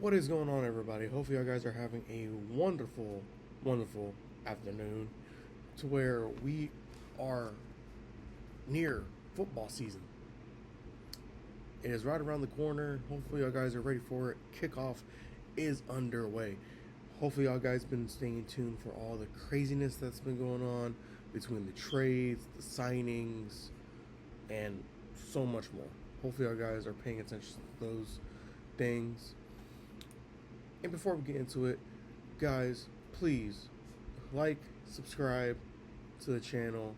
What is going on, everybody? Hopefully, you guys are having a wonderful, wonderful afternoon to where we are near football season. It is right around the corner. Hopefully, you guys are ready for it. Kickoff is underway. Hopefully, y'all guys been staying tuned for all the craziness that's been going on between the trades, the signings, and so much more. Hopefully, y'all guys are paying attention to those things. And before we get into it, guys, please like, subscribe to the channel.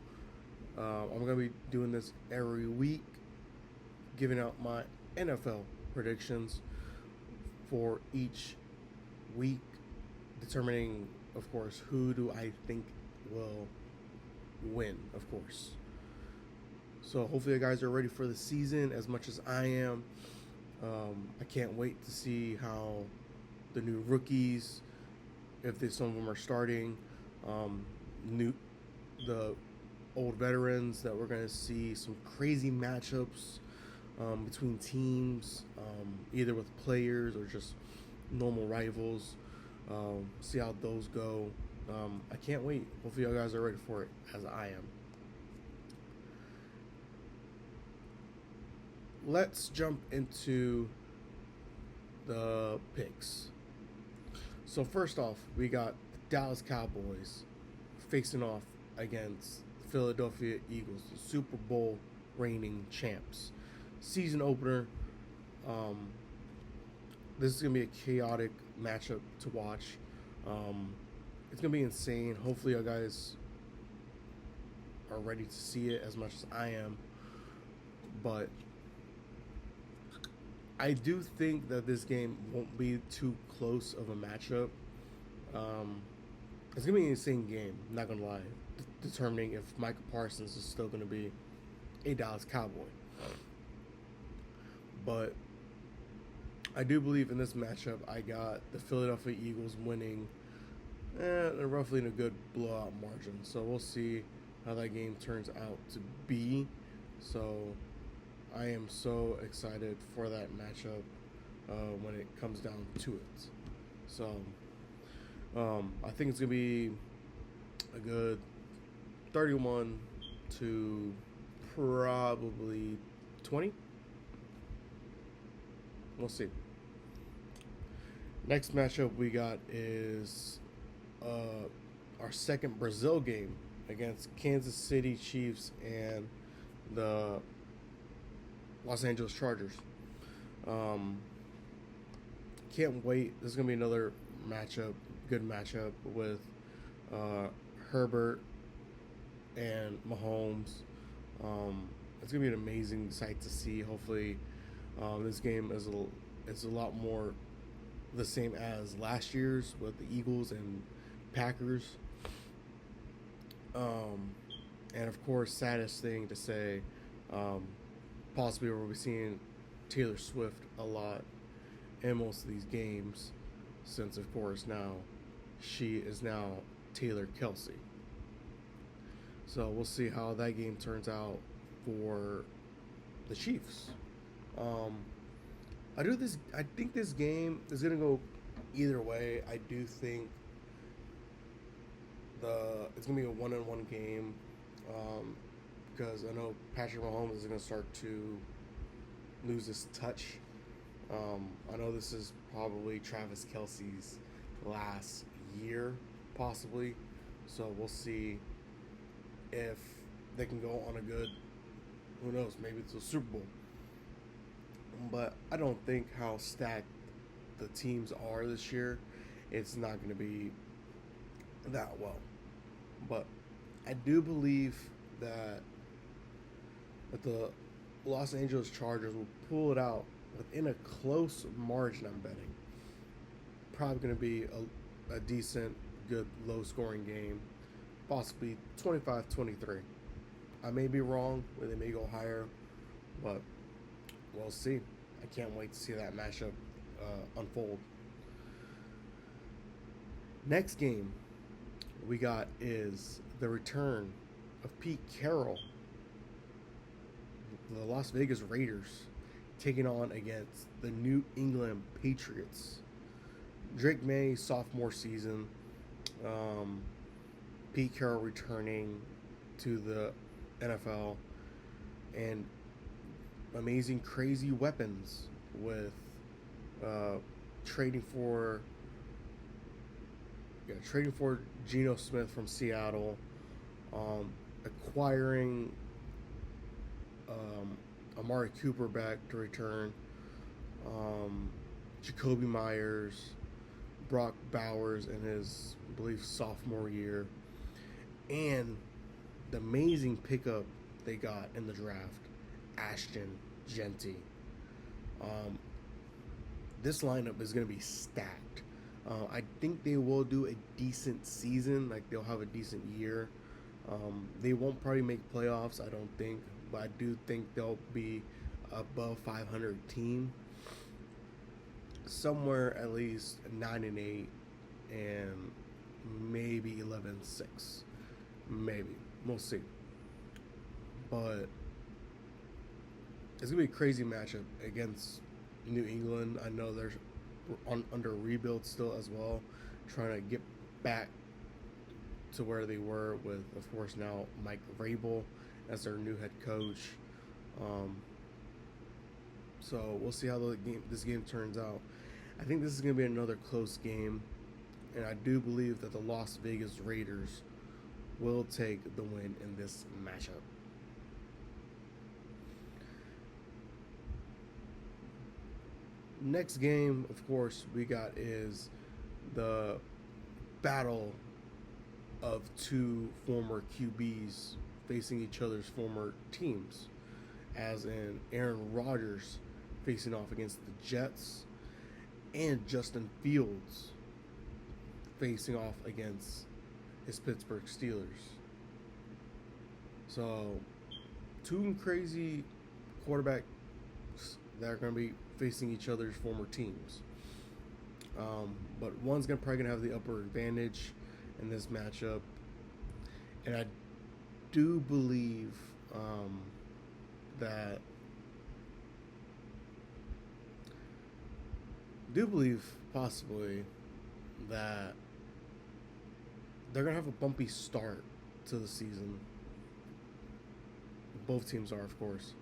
I'm going to be doing this every week, giving out my NFL predictions for each week, determining, of course, who do I think will win, of course. So hopefully you guys are ready for the season as much as I am. I can't wait to see how the new rookies, if some of them are starting, new the old veterans that we're gonna see some crazy matchups between teams, either with players or just normal rivals. See how those go. I can't wait. Hopefully, you guys are ready for it, as I am. Let's jump into the picks. So first off, we got the Dallas Cowboys facing off against the Philadelphia Eagles, the Super Bowl reigning champs. Season opener. Um, this is gonna be a chaotic matchup to watch. It's gonna be insane. Hopefully, you guys are ready to see it as much as I am. But I do think that this game won't be too close of a matchup. Um, it's gonna be an insane game. Not gonna lie, determining if Michael Parsons is still gonna be a Dallas Cowboy. But I do believe in this matchup. I got the Philadelphia Eagles winning, roughly in a good blowout margin. So we'll see how that game turns out to be. So I am so excited for that matchup when it comes down to it. So I think it's gonna be a good 31 to probably 20. We'll see. Next matchup we got is our second Brazil game against Kansas City Chiefs and the Los Angeles Chargers. Um, can't wait. This is gonna be another matchup, good matchup with Herbert and Mahomes. It's gonna be an amazing sight to see. Hopefully, this game is a lot more the same as last year's with the Eagles and Packers. And of course, saddest thing to say, um, possibly we'll be seeing Taylor Swift a lot in most of these games, since of course now she is now Taylor Kelsey. So we'll see how that game turns out for the Chiefs. Um, I think this game is gonna go either way. I do think it's gonna be a one-on-one game um, because I know Patrick Mahomes is gonna start to lose his touch. I know this is probably Travis Kelsey's last year, possibly. So we'll see if they can go on a good, who knows, maybe it's a Super Bowl. But I don't think how stacked the teams are this year, it's not going to be that well. But I do believe that the Los Angeles Chargers will pull it out within a close margin, I'm betting. Probably going to be a decent, good, low scoring game. Possibly 25-23. I may be wrong, or they may go higher, but we'll see. I can't wait to see that matchup unfold. Next game we got is the return of Pete Carroll, the Las Vegas Raiders, taking on against the New England Patriots. Drake May, sophomore season. Um, Pete Carroll returning to the NFL, and amazing, crazy weapons with uh, trading for trading for Geno Smith from Seattle, acquiring Amari Cooper back to return, um, Jacoby Myers, Brock Bowers in his, I believe, sophomore year, and the amazing pickup they got in the draft, Ashton Genty. Um, this lineup is going to be stacked. I think they will do a decent season, like they'll have a decent year. They won't probably make playoffs, I don't think, but I do think they'll be above 500 team, somewhere at least 9-8 and maybe 11-6, maybe we'll see. But it's gonna be a crazy matchup against New England. I know they're under rebuild still as well, trying to get back to where they were with, of course, now Mike Vrabel as their new head coach. Um, so we'll see how this game turns out. I think this is going to be another close game, and I do believe that the Las Vegas Raiders will take the win in this matchup. Next game, of course, we got is the battle of two former QBs facing each other's former teams, as in Aaron Rodgers facing off against the Jets and Justin Fields facing off against his Pittsburgh Steelers. So, two crazy quarterbacks that are going to be facing each other's former teams. But one's probably going to have the upper advantage in this matchup. And I do believe that possibly that they're going to have a bumpy start to the season. Both teams are, of course.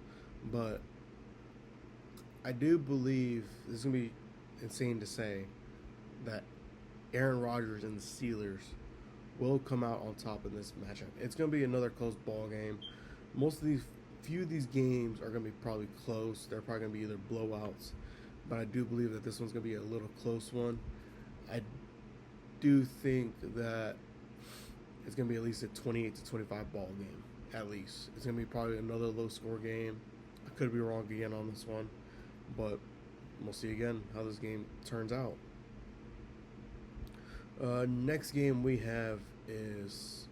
But I do believe this is going to be insane to say that Aaron Rodgers and the Steelers will come out on top in this matchup. It's going to be another close ball game. Few of these games are going to be probably close. They're probably going to be either blowouts, but I do believe that this one's going to be a little close one. I do think that it's going to be at least a 28-25 ball game, at least. It's going to be probably another low score game. I could be wrong again on this one, but we'll see again how this game turns out. Next game we have is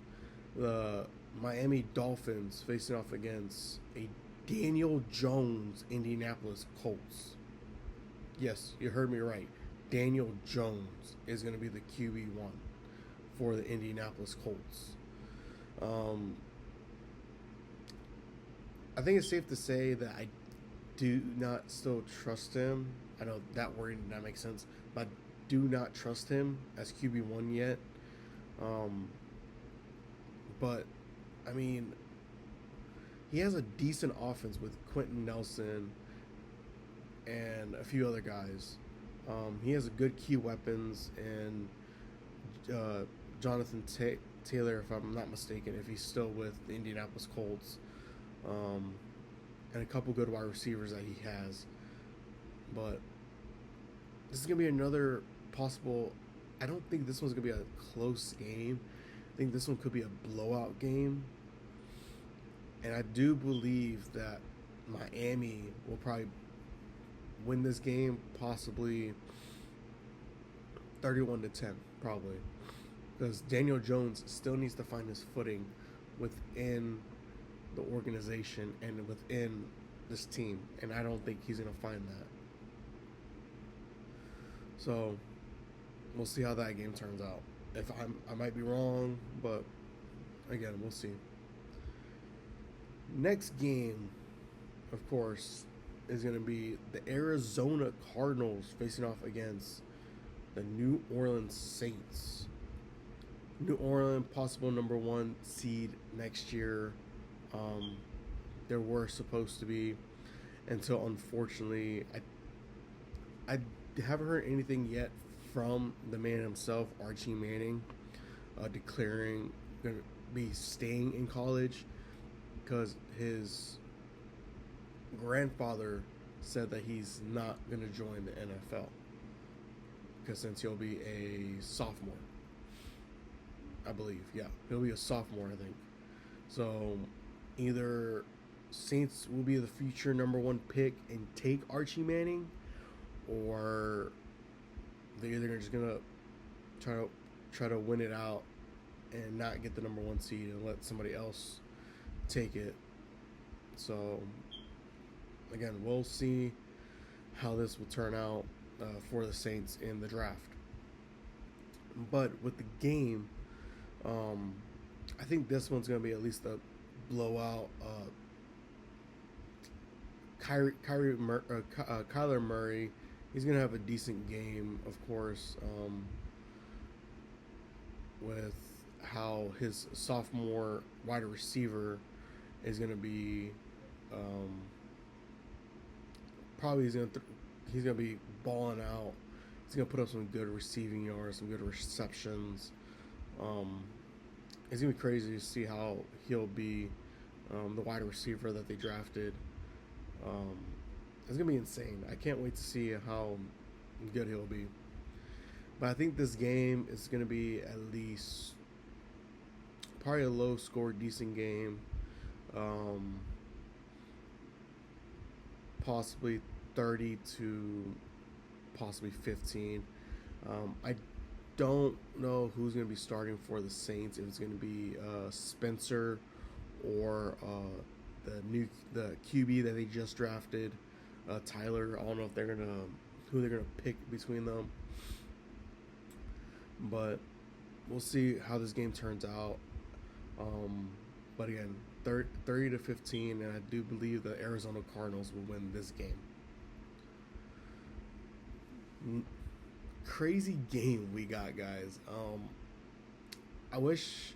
the Miami Dolphins facing off against a Daniel Jones Indianapolis Colts. Yes, you heard me right. Daniel Jones is going to be the QB1 for the Indianapolis Colts. I think it's safe to say that I do not still trust him. I know that word did not make sense, but I do not trust him as QB1 yet. But, I mean, he has a decent offense with Quentin Nelson and a few other guys. He has good key weapons, and Jonathan Taylor, if I'm not mistaken, if he's still with the Indianapolis Colts, and a couple good wide receivers that he has. But this is going to be another possible... I don't think this one's going to be a close game. I think this one could be a blowout game. And I do believe that Miami will probably win this game, possibly 31-10, probably. Because Daniel Jones still needs to find his footing within the organization and within this team. And I don't think he's going to find that. So, we'll see how that game turns out. I might be wrong, but again, we'll see. Next game, of course, is going to be the Arizona Cardinals facing off against the New Orleans Saints. New Orleans, possible number one seed next year. Um, there were supposed to be, until unfortunately, I haven't heard anything yet from the man himself, Archie Manning, declaring going to be staying in college because his grandfather said that he's not going to join the NFL because since he'll be a sophomore, I believe. Yeah, he'll be a sophomore, I think. So either Saints will be the future number one pick and take Archie Manning, or they're either just gonna try to win it out and not get the number one seed and let somebody else take it. So again, we'll see how this will turn out for the Saints in the draft. But with the game, I think this one's going to be at least a blowout. Kyler Murray, he's going to have a decent game, of course, with how his sophomore wide receiver is going to be. Probably he's going to be balling out. He's going to put up some good receiving yards, some good receptions. It's going to be crazy to see how he'll be the wide receiver that they drafted. It's going to be insane. I can't wait to see how good he'll be. But I think this game is going to be at least probably a low score, decent game. Possibly 30 to possibly 15. I don't know who's going to be starting for the Saints. If it's going to be Spencer or the QB that they just drafted, Tyler. I don't know if who they're gonna pick between them. But we'll see how this game turns out. But again, 30 to 15, and I do believe the Arizona Cardinals will win this game. Crazy game we got, guys. I wish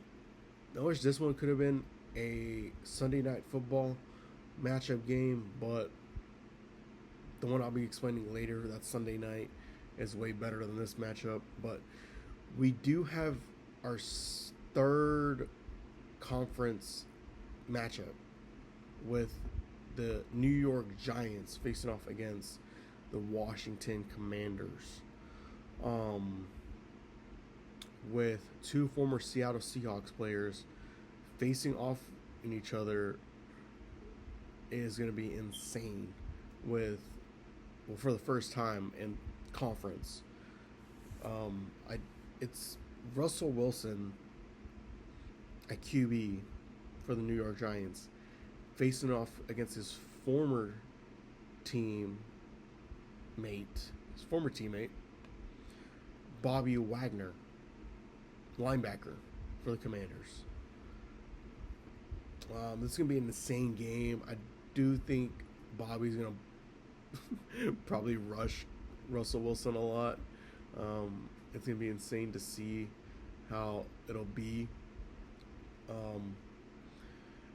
this one could have been a Sunday Night Football matchup game, but the one I'll be explaining later, that Sunday night, is way better than this matchup. But we do have our third conference matchup with the New York Giants facing off against the Washington Commanders. With two former Seattle Seahawks players facing off in each other is going to be insane. For the first time in conference, it's Russell Wilson at QB for the New York Giants facing off against his former teammate, Bobby Wagner, linebacker for the Commanders. This is going to be an insane game. I do think Bobby's going to probably rush Russell Wilson a lot. It's going to be insane to see how it'll be.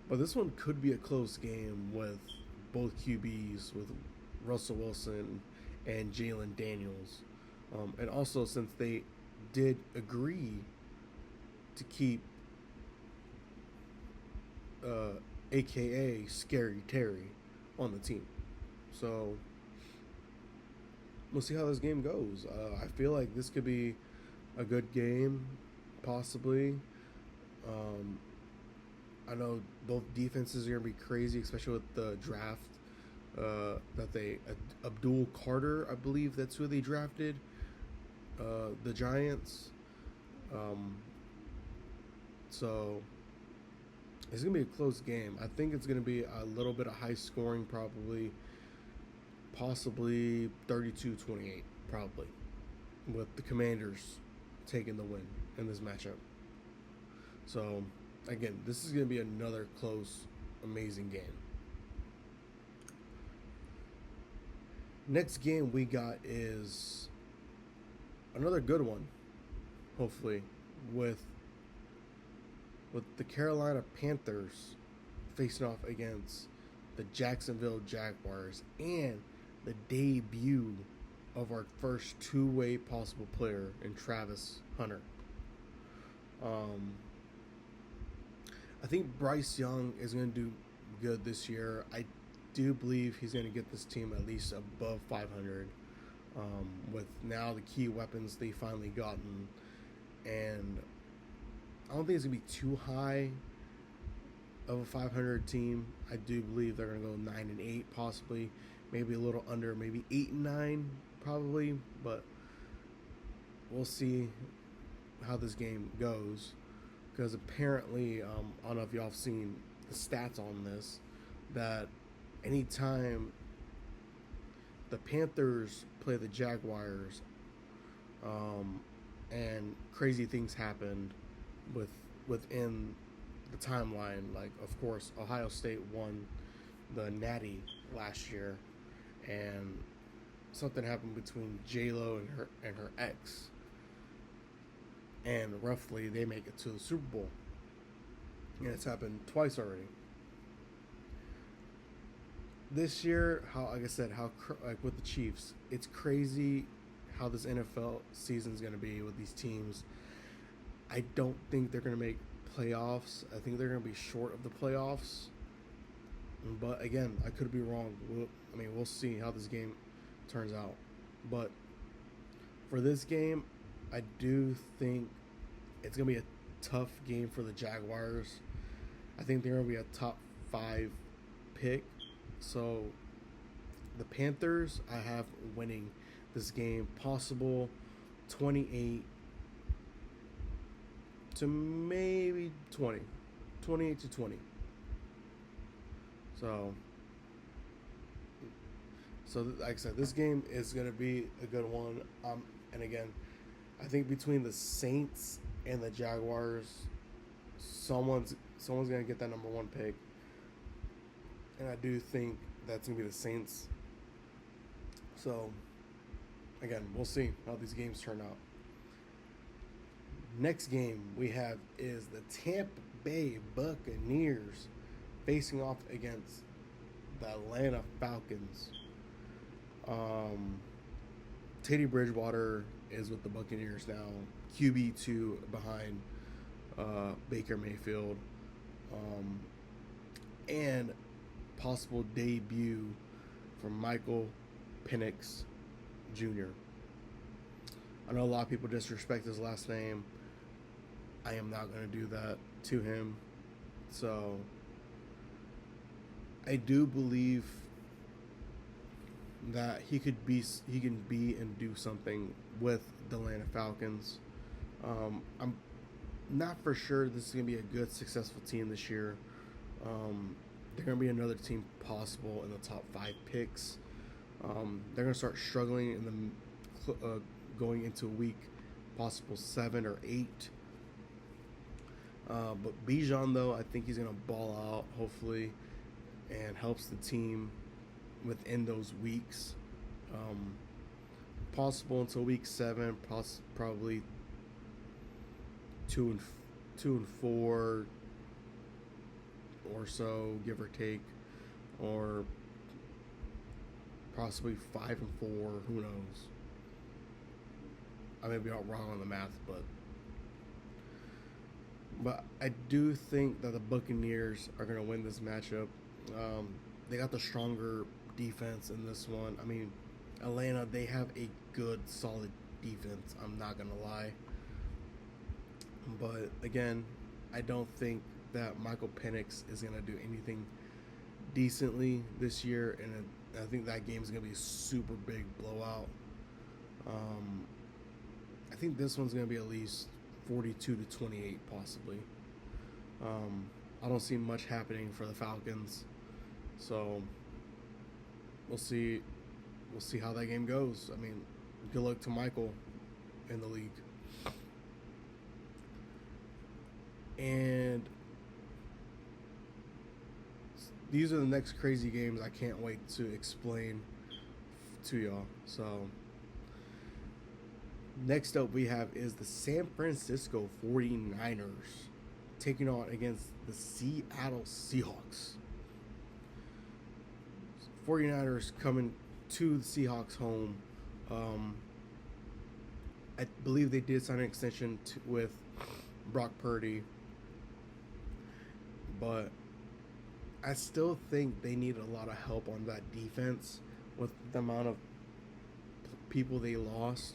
But this one could be a close game with both QBs, with Russell Wilson and Jalen Daniels. And also, since they did agree to keep AKA Scary Terry on the team. So we'll see how this game goes. I feel like this could be a good game, possibly. I know both defenses are going to be crazy, especially with the draft Abdul Carter, I believe that's who they drafted, the Giants. So it's going to be a close game. I think it's going to be a little bit of high scoring, possibly 32-28, probably, with the Commanders taking the win in this matchup. So, again, this is going to be another close, amazing game. Next game we got is another good one, hopefully, with the Carolina Panthers facing off against the Jacksonville Jaguars, and the debut of our first two-way possible player in Travis Hunter. I think Bryce Young is going to do good this year. I do believe he's going to get this team at least above 500, with now the key weapons they finally gotten. And I don't think it's going to be too high of a 500 team. I do believe they're going to go 9-8 possibly, maybe a little under, maybe 8-9 probably, but we'll see how this game goes, because apparently, I don't know if y'all have seen the stats on this, that anytime the Panthers play the Jaguars, and crazy things happened within the timeline. Like, of course, Ohio State won the Natty last year, and something happened between J-Lo and her ex, and roughly they make it to the Super Bowl. And it's happened twice already. This year, like I said, like with the Chiefs, it's crazy how this NFL season is going to be with these teams. I don't think they're going to make playoffs. I think they're going to be short of the playoffs. But again, I could be wrong. We'll see how this game turns out. But for this game, I do think it's going to be a tough game for the Jaguars. I think they're going to be a top 5 pick. So the Panthers, I have winning this game, possible 28 to maybe 20. 28 to 20. So like I said, this game is going to be a good one. And again, I think between the Saints and the Jaguars, someone's going to get that number 1 pick. And I do think that's going to be the Saints. So, again, we'll see how these games turn out. Next game we have is the Tampa Bay Buccaneers facing off against the Atlanta Falcons. Teddy Bridgewater is with the Buccaneers now, QB2 behind Baker Mayfield, and possible debut for Michael Penix Jr. I know a lot of people disrespect his last name. I am not going to do that to him. So I do believe that he can be and do something with the Atlanta Falcons. I'm not for sure this is going to be a good, successful team this year. They're going to be another team possible in the top 5 picks. They're going to start struggling in the going into week possible 7 or 8. But Bijan, though, I think he's going to ball out, hopefully, and helps the team within those weeks. Possible until week 7, probably 2 and 4 or so, give or take, or possibly 5 and 4. Who knows? I may be all wrong on the math, but I do think that the Buccaneers are going to win this matchup. They got the stronger defense in this one. I mean, Atlanta, they have a good, solid defense. I'm not going to lie. But again, I don't think that Michael Penix is going to do anything decently this year, and I think that game is going to be a super big blowout. I think this one's going to be at least 42 to 28, possibly. I don't see much happening for the Falcons, so we'll see. We'll see how that game goes. I mean, good luck to Michael in the league. And these are the next crazy games I can't wait to explain to y'all. So Next up we have is the San Francisco 49ers taking on against the Seattle Seahawks. 49ers coming to the Seahawks home. I believe they did sign an extension with Brock Purdy, but I still think they need a lot of help on that defense with the amount of people they lost.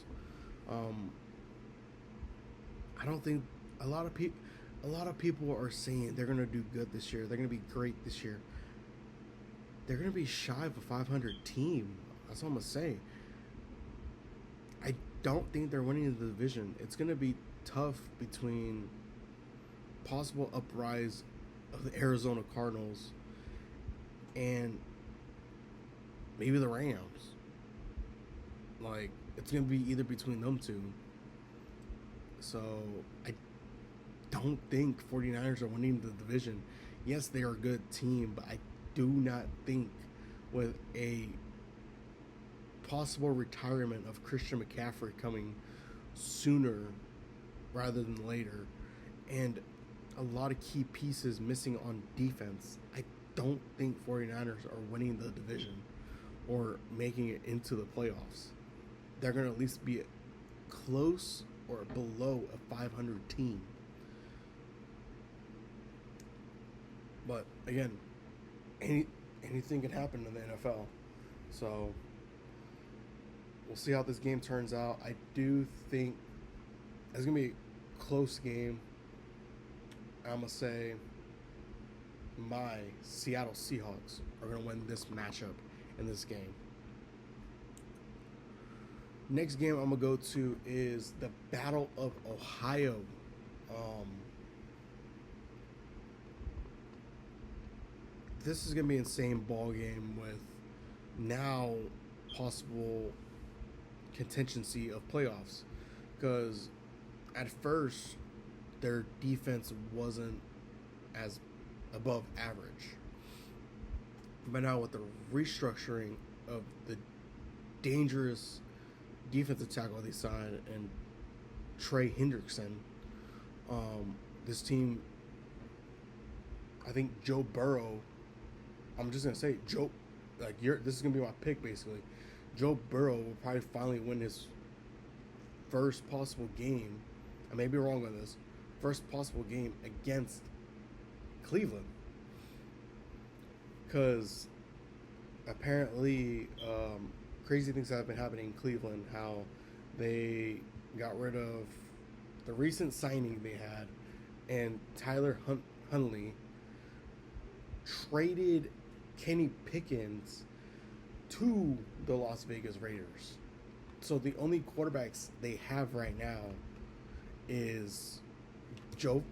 I don't think a lot of people are saying they're gonna do good this year. They're gonna be great this year. They're gonna be shy of a 500 team. That's all I'm gonna say. I don't think they're winning the division. It's gonna be tough between possible uprise of the Arizona Cardinals and maybe the Rams. Like, it's gonna be either between them two. So I don't think 49ers are winning the division. Yes, they are a good team, but I do not think with a possible retirement of Christian McCaffrey coming sooner rather than later, and a lot of key pieces missing on defense, I don't think 49ers are winning the division or making it into the playoffs. They're going to at least be close or below a 500 team. But again, anything can happen in the NFL. So we'll see how this game turns out. I do think it's going to be a close game. I'm going to say my Seattle Seahawks are going to win this matchup in this game. Next game I'm going to go to is the Battle of Ohio. This is going to be an insane ball game with now possible contingency of playoffs, because at first their defense wasn't as above average, but now with the restructuring of the dangerous defensive tackle they signed and Trey Hendrickson, this team, I think Joe Burrow, I'm just gonna say Joe, this is gonna be my pick basically. Joe Burrow will probably finally win his first possible game. I may be wrong on this. First possible game against Cleveland, because apparently crazy things have been happening in Cleveland. How they got rid of the recent signing they had, and Tyler Huntley traded Kenny Pickens to the Las Vegas Raiders. So the only quarterbacks they have right now is Joe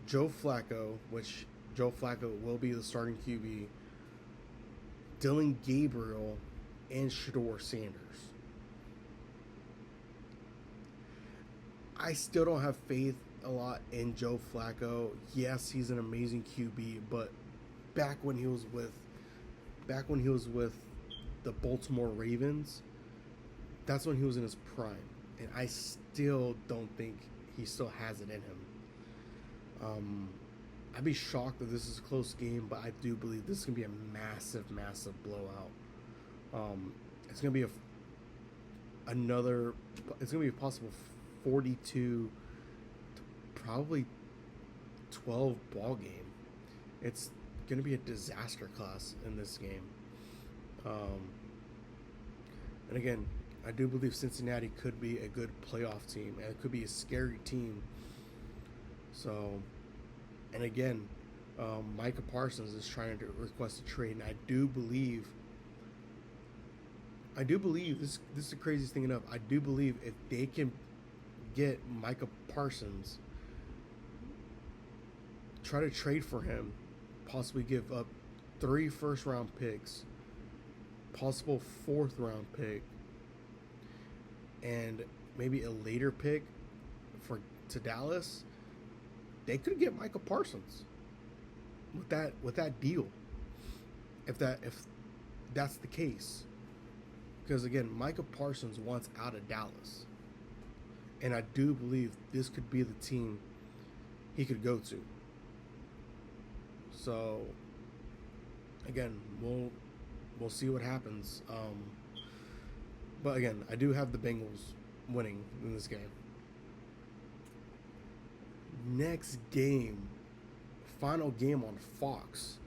Flacco, which Joe Flacco will be the starting QB, Dylan Gabriel, and Shedeur Sanders. I still don't have faith a lot in Joe Flacco. Yes, he's an amazing QB, but back when he was with the Baltimore Ravens, that's when he was in his prime, and I still don't think he still has it in him. I'd be shocked if this is a close game, but I do believe this is going to be a massive blowout. It's going to be a possible 42 to probably 12 ball game. It's going to be a disaster class in this game. And again, I do believe Cincinnati could be a good playoff team, and it could be a scary team. So, and again, Micah Parsons is trying to request a trade, and I do believe this is the craziest thing enough. I do believe if they can get Micah Parsons, try to trade for him, possibly give up 3 first-round picks, possible 4th-round pick, and maybe a later pick to Dallas, they could get Micah Parsons with that deal. If that's the case, because again, Micah Parsons wants out of Dallas, And I do believe this could be the team he could go to. So again, we'll see what happens. But again, I do have the Bengals winning in this game. Next game, final game on Fox.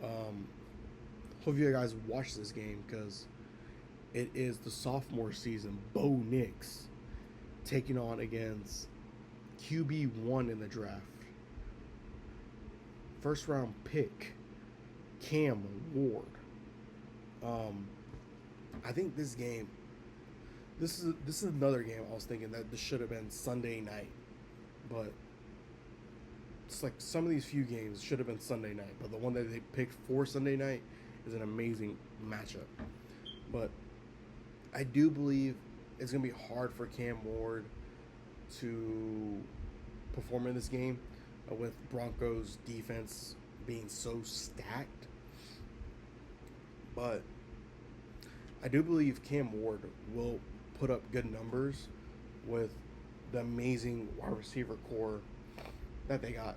Hope you guys watch this game because it is the sophomore season. Bo Nix taking on against QB1 in the draft. First round pick, Cam Ward. I think this game, this is another game I was thinking that this should have been Sunday night, but it's like some of these few games should have been Sunday night, but the one that they picked for Sunday night is an amazing matchup. But I do believe it's going to be hard for Cam Ward to perform in this game with Broncos defense being so stacked. But I do believe Cam Ward will put up good numbers with the amazing wide receiver core that they got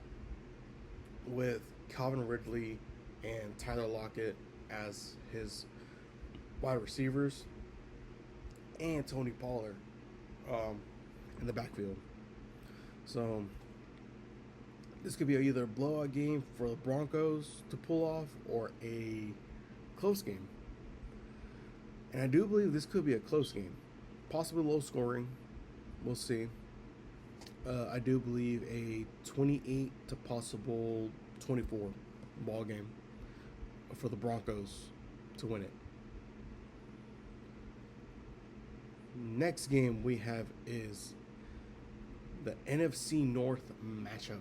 with Calvin Ridley and Tyler Lockett as his wide receivers and Tony Pollard in the backfield. So this could be either a blowout game for the Broncos to pull off or a close game. And I do believe this could be a close game. Possibly low scoring. We'll see. I do believe a 28 to possible 24 ball game for the Broncos to win it. Next game we have is the NFC North matchup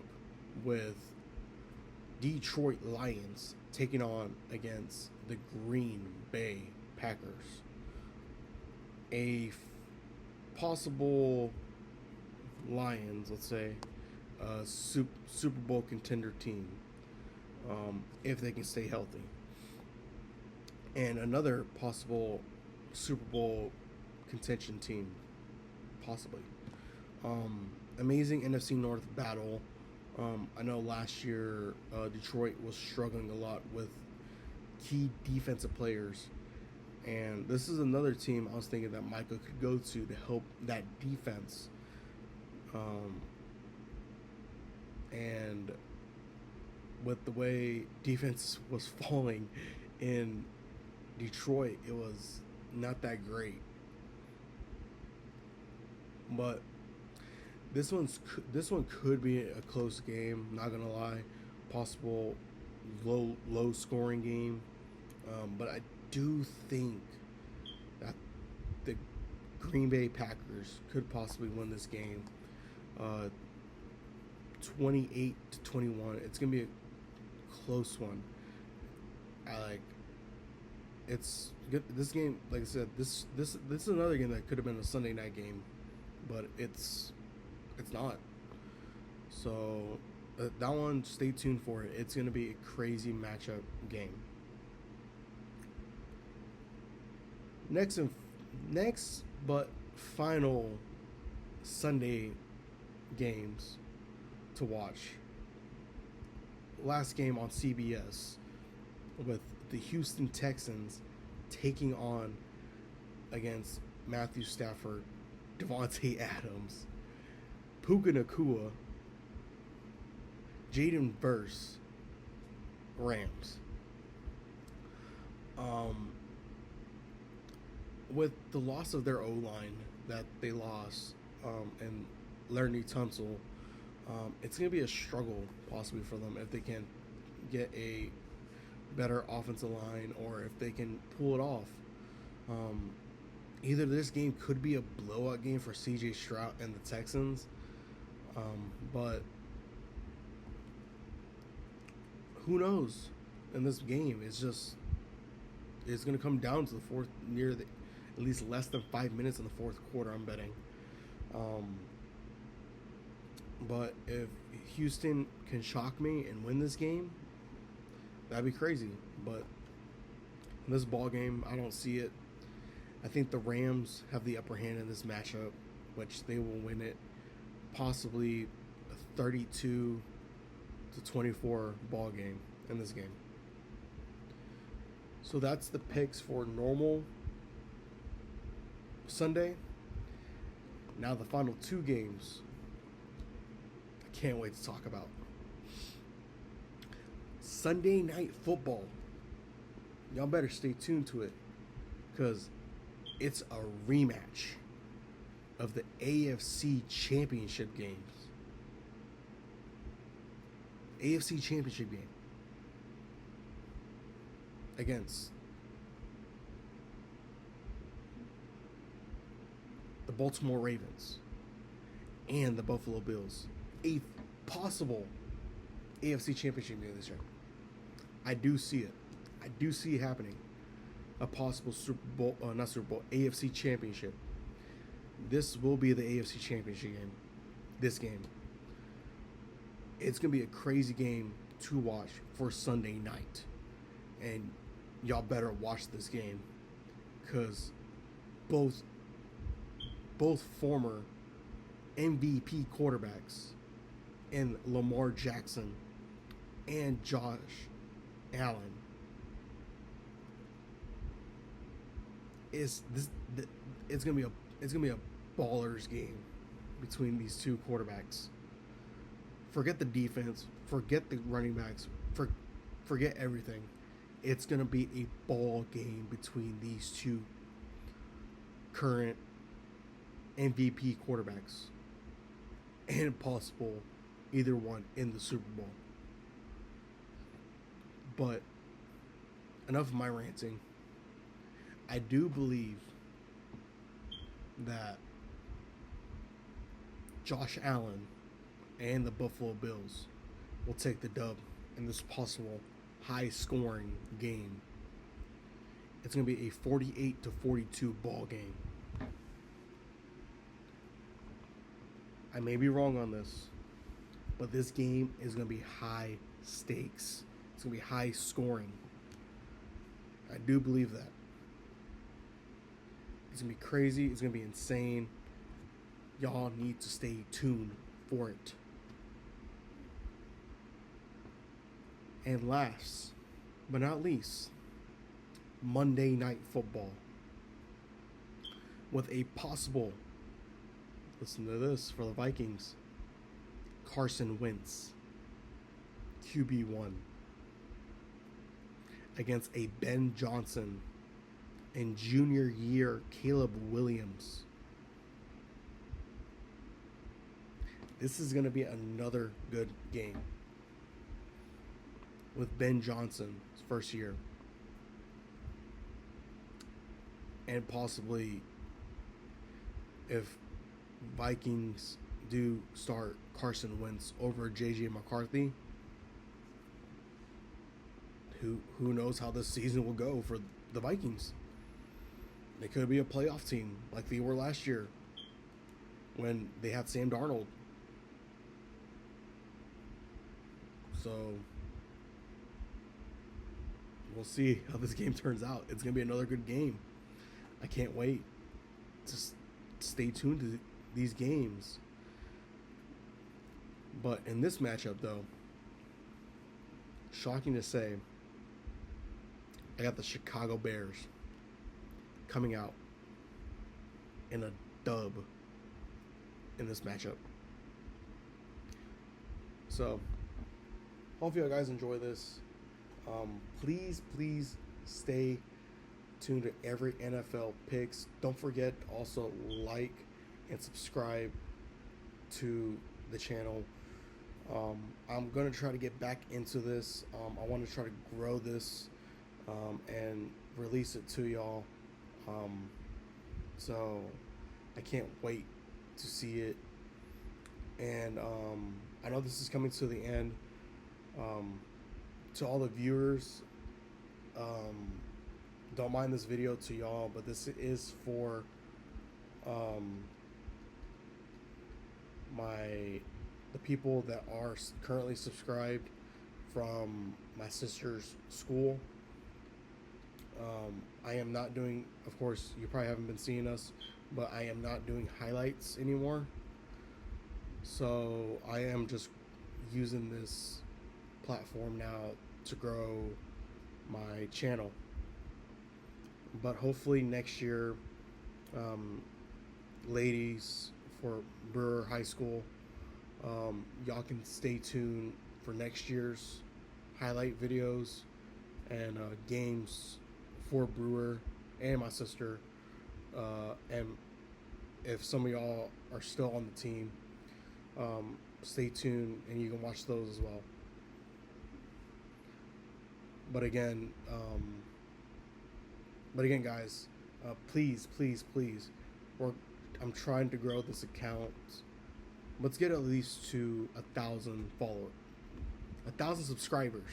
with Detroit Lions taking on against the Green Bay Packers. A possible Lions, let's say, Super Bowl contender team, if they can stay healthy. And another possible Super Bowl contention team, possibly. Amazing NFC North battle. I know last year Detroit was struggling a lot with key defensive players. And this is another team I was thinking that Michael could go to help that defense. And with the way defense was falling in Detroit, it was not that great. But this one could be a close game. Not gonna lie, possible low scoring game. But I do think that the Green Bay Packers could possibly win this game, 28 to 21. It's gonna be a close one. It's good. This game, like I said, this is another game that could have been a Sunday night game, but it's not. So that one, stay tuned for it. It's gonna be a crazy matchup game. Next, but final Sunday games to watch. Last game on CBS with the Houston Texans taking on against Matthew Stafford, Devontae Adams, Puka Nacua, Jaden Verse, Rams. With the loss of their O-line that they lost, and Larry Tunsil, it's going to be a struggle possibly for them if they can get a better offensive line or if they can pull it off. Either this game could be a blowout game for CJ Stroud and the Texans, but who knows in this game. It's going to come down to the fourth, at least less than 5 minutes in the fourth quarter, I'm betting. But if Houston can shock me and win this game, that'd be crazy. But in this ball game, I don't see it. I think the Rams have the upper hand in this matchup which they will win it, possibly a 32-24 ball game in this game. So that's the picks for normal Sunday. Now the final two games I can't wait to talk about. Sunday Night Football. Y'all better stay tuned to it, because it's a rematch of the AFC Championship games. AFC Championship game against the Baltimore Ravens and the Buffalo Bills. A possible AFC Championship game this year. I do see it. I do see it happening. A possible AFC Championship. This will be the AFC Championship game. This game. It's going to be a crazy game to watch for Sunday night. And y'all better watch this game, because both former MVP quarterbacks in Lamar Jackson and Josh Allen it's gonna be a ballers game between these two quarterbacks. Forget the defense, forget the running backs, forget everything. It's gonna be a ball game between these two current MVP quarterbacks, and possible either one in the Super Bowl. But enough of my ranting. I do believe that Josh Allen and the Buffalo Bills will take the dub in this possible high-scoring game. It's going to be a 48-42 ball game. I may be wrong on this, but this game is going to be high stakes. It's going to be high scoring. I do believe that. It's going to be crazy. It's going to be insane. Y'all need to stay tuned for it. And last but not least, Monday Night Football. With a possible, listen to this, for the Vikings, Carson Wentz, QB1, against a Ben Johnson and junior year Caleb Williams. This is going to be another good game with Ben Johnson's first year, and possibly, if Vikings do start Carson Wentz over JJ McCarthy, who knows how this season will go for the Vikings. They could be a playoff team like they were last year when they had Sam Darnold. So we'll see how this game turns out. It's going to be another good game. I can't wait. Just stay tuned to these games. But in this matchup, though, shocking to say, I got the Chicago Bears coming out in a dub in this matchup. So, hope you guys enjoy this. Please stay tuned to every NFL picks. Don't forget to also like and subscribe to the channel. I'm going to try to get back into this. I want to try to grow this and release it to y'all. So I can't wait to see it. And I know this is coming to the end. To all the viewers, don't mind this video to y'all, but this is for the people that are currently subscribed from my sister's school. I am not doing, of course, you probably haven't been seeing us. but I am not doing highlights anymore. So I am just using this platform now to grow my channel. But hopefully next year, um, ladies for Brewer High School, y'all can stay tuned for next year's highlight videos and games for Brewer and my sister. And if some of y'all are still on the team, stay tuned and you can watch those as well. But again, guys, please, please, please, I'm trying to grow this account. Let's get at least to 1,000 followers, 1,000 subscribers,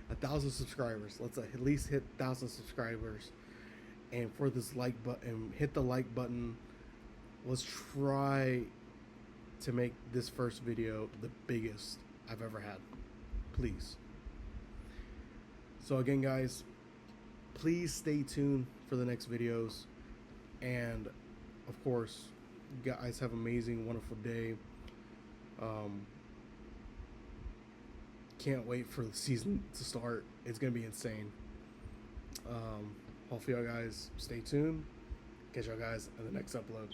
1,000 subscribers. Let's at least hit 1,000 subscribers. And for this like button, hit the like button. Let's try to make this first video the biggest I've ever had. Please. So again, guys, please stay tuned for the next videos. And of course, you guys have an amazing, wonderful day. Can't wait for the season to start. It's gonna be insane. Hopefully y'all guys stay tuned. Catch y'all guys in the next upload.